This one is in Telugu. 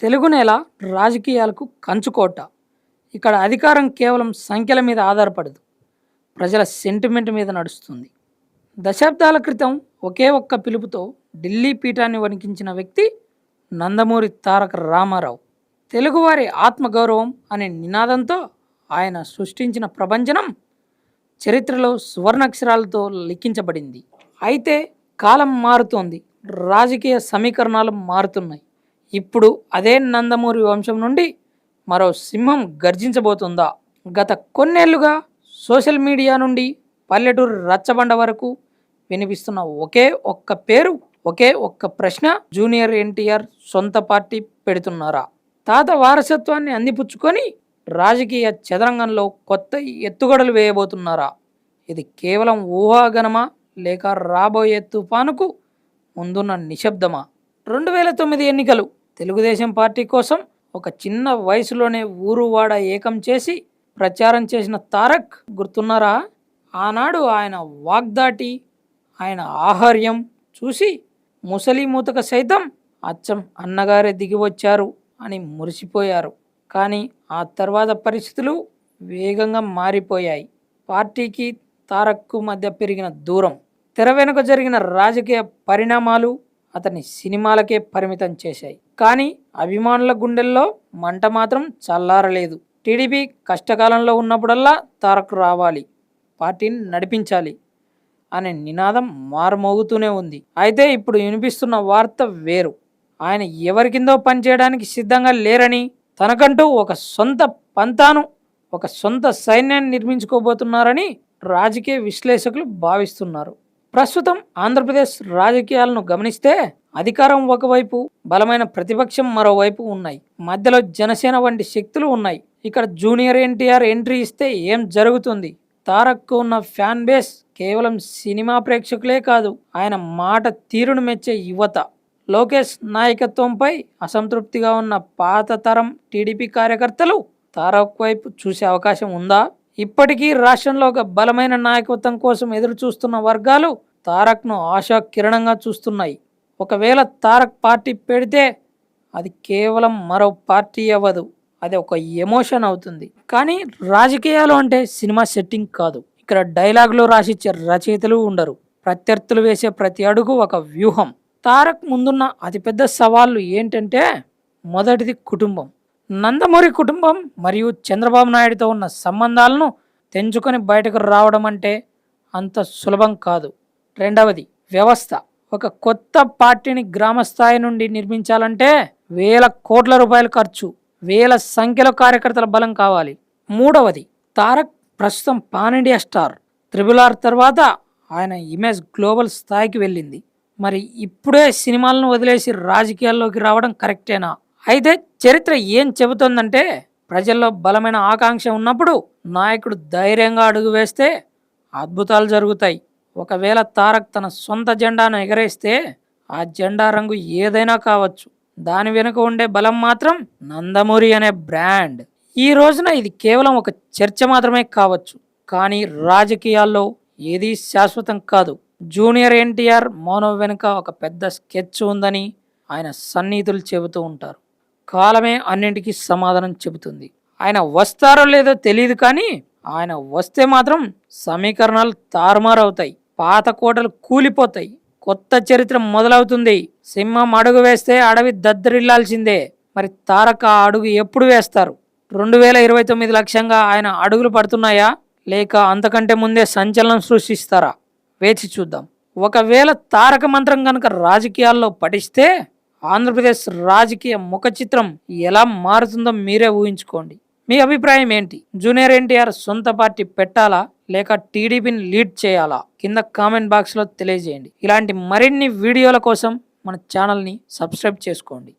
తెలుగు నేల రాజకీయాలకు కంచుకోట. ఇక్కడ అధికారం కేవలం సంఖ్యల మీద ఆధారపడదు. ప్రజల సెంటిమెంట్ మీద నడుస్తుంది. దశాబ్దాల క్రితం ఒకే ఒక్క పిలుపుతో ఢిల్లీ పీఠాన్ని వణికించిన వ్యక్తి నందమూరి తారక రామారావు. తెలుగువారి ఆత్మగౌరవం అనే నినాదంతో ఆయన సృష్టించిన ప్రభంజనం చరిత్రలో సువర్ణాక్షరాలతో లిఖించబడింది. అయితే కాలం మారుతోంది, రాజకీయ సమీకరణాలు మారుతున్నాయి. ఇప్పుడు అదే నందమూరి వంశం నుండి మరో సింహం గర్జించబోతుందా? గత కొన్నేళ్లుగా సోషల్ మీడియా నుండి పల్లెటూరు రచ్చబండ వరకు వినిపిస్తున్న ఒకే ఒక్క పేరు, ఒకే ఒక్క ప్రశ్న: జూనియర్ ఎన్టీఆర్ సొంత పార్టీ పెడుతున్నారా? తాత వారసత్వాన్ని అందిపుచ్చుకొని రాజకీయ చదరంగంలో కొత్త ఎత్తుగడలు వేయబోతున్నారా? ఇది కేవలం ఊహాగనమా, లేక రాబోయే తుఫానుకు ముందున్న నిశ్శబ్దమా? 2009 ఎన్నికలు. తెలుగుదేశం పార్టీ కోసం ఒక చిన్న వయసులోనే ఊరు వాడ ఏకం చేసి ప్రచారం చేసిన తారక్ గుర్తున్నారా? ఆనాడు ఆయన వాగ్దాటి, ఆయన ఆహార్యం చూసి ముసలి మూతక సైతం అచ్చం అన్నగారే దిగి వచ్చారు అని మురిసిపోయారు. కానీ ఆ తర్వాత పరిస్థితులు వేగంగా మారిపోయాయి. పార్టీకి తారక్కు మధ్య పెరిగిన దూరం, తెర వెనుక జరిగిన రాజకీయ పరిణామాలు అతని సినిమాలకే పరిమితం చేశాయి. కానీ అభిమానుల గుండెల్లో మంట మాత్రం చల్లారలేదు. టీడీపీ కష్టకాలంలో ఉన్నప్పుడల్లా తారక్ రావాలి, పార్టీని నడిపించాలి అనే నినాదం మారుమోగుతూనే ఉంది. అయితే ఇప్పుడు వినిపిస్తున్న వార్త వేరు. ఆయన ఎవరి కిందో పనిచేయడానికి సిద్ధంగా లేరని, తనకంటూ ఒక సొంత పంతాను, ఒక సొంత సైన్యాన్ని నిర్మించుకోబోతున్నారని రాజకీయ విశ్లేషకులు భావిస్తున్నారు. ప్రస్తుతం ఆంధ్రప్రదేశ్ రాజకీయాలను గమనిస్తే అధికారం ఒకవైపు, బలమైన ప్రతిపక్షం మరోవైపు ఉన్నాయి. మధ్యలో జనసేన వంటి శక్తులు ఉన్నాయి. ఇక్కడ జూనియర్ ఎన్టీఆర్ ఎంట్రీ ఇస్తే ఏం జరుగుతుంది? తారక్కు ఉన్న ఫ్యాన్ బేస్ కేవలం సినిమా ప్రేక్షకులే కాదు, ఆయన మాట తీరును మెచ్చే యువత. లోకేష్ నాయకత్వంపై అసంతృప్తిగా ఉన్న పాత తరం టీడీపీ కార్యకర్తలు తారక్ వైపు చూసే అవకాశం ఉందా? ఇప్పటికీ రాష్ట్రంలో ఒక బలమైన నాయకత్వం కోసం ఎదురు చూస్తున్న వర్గాలు తారక్ను ఆశా కిరణంగా చూస్తున్నాయి. ఒకవేళ తారక్ పార్టీ పెడితే అది కేవలం మరో పార్టీ అవ్వదు, అది ఒక ఎమోషన్ అవుతుంది. కానీ రాజకీయాలు అంటే సినిమా సెట్టింగ్ కాదు. ఇక్కడ డైలాగులు రాసిచ్చే రచయితలు ఉండరు. ప్రత్యర్థులు వేసే ప్రతి అడుగు ఒక వ్యూహం. తారక్ ముందున్న అతిపెద్ద సవాళ్ళు ఏంటంటే, మొదటిది కుటుంబం. నందమూరి కుటుంబం మరియు చంద్రబాబు నాయుడుతో ఉన్న సంబంధాలను తెంచుకొని బయటకు రావడం అంటే అంత సులభం కాదు. రెండవది వ్యవస్థ. ఒక కొత్త పార్టీని గ్రామ స్థాయి నుండి నిర్మించాలంటే వేల కోట్ల రూపాయలు ఖర్చు, వేల సంఖ్యలో కార్యకర్తల బలం కావాలి. మూడవది, తారక్ ప్రస్తుతం పాన్ ఇండియా స్టార్. RRR తర్వాత ఆయన ఇమేజ్ గ్లోబల్ స్థాయికి వెళ్ళింది. మరి ఇప్పుడే సినిమాలను వదిలేసి రాజకీయాల్లోకి రావడం కరెక్టేనా? అయితే చరిత్ర ఏం చెబుతోందంటే, ప్రజల్లో బలమైన ఆకాంక్ష ఉన్నప్పుడు నాయకుడు ధైర్యంగా అడుగు వేస్తే అద్భుతాలు జరుగుతాయి. ఒకవేళ తారక్ తన సొంత జెండాను ఎగరేస్తే ఆ జెండా రంగు ఏదైనా కావచ్చు, దాని వెనుక ఉండే బలం మాత్రం నందమూరి అనే బ్రాండ్. ఈ రోజున ఇది కేవలం ఒక చర్చ మాత్రమే కావచ్చు, కానీ రాజకీయాల్లో ఏదీ శాశ్వతం కాదు. జూనియర్ ఎన్టీఆర్ మౌనం వెనుక ఒక పెద్ద స్కెచ్ ఉందని ఆయన సన్నిహితులు చెబుతూ ఉంటారు. కాలమే అన్నింటికీ సమాధానం చెబుతుంది. ఆయన వస్తారో లేదో తెలియదు, కానీ ఆయన వస్తే మాత్రం సమీకరణాలు తారుమారవుతాయి, పాత కోటలు కూలిపోతాయి, కొత్త చరిత్ర మొదలవుతుంది. సింహం అడుగు వేస్తే అడవి దద్దరిల్లాల్సిందే. మరి తారక ఆ అడుగు ఎప్పుడు వేస్తారు? 2029 లక్ష్యంగా ఆయన అడుగులు పడుతున్నాయా, లేక అంతకంటే ముందే సంచలనం సృష్టిస్తారా? వేచి చూద్దాం. ఒకవేళ తారక మంత్రం కనుక రాజకీయాల్లో పఠిస్తే ఆంధ్రప్రదేశ్ రాజకీయ ముఖ చిత్రం ఎలా మారుతుందో మీరే ఊహించుకోండి. మీ అభిప్రాయం ఏంటి? జూనియర్ ఎన్టీఆర్ సొంత పార్టీ పెట్టాలా, లేక టీడీపీని లీడ్ చేయాలా? కింద కామెంట్ బాక్స్లో తెలియజేయండి. ఇలాంటి మరిన్ని వీడియోల కోసం మన ఛానల్ని సబ్స్క్రైబ్ చేసుకోండి.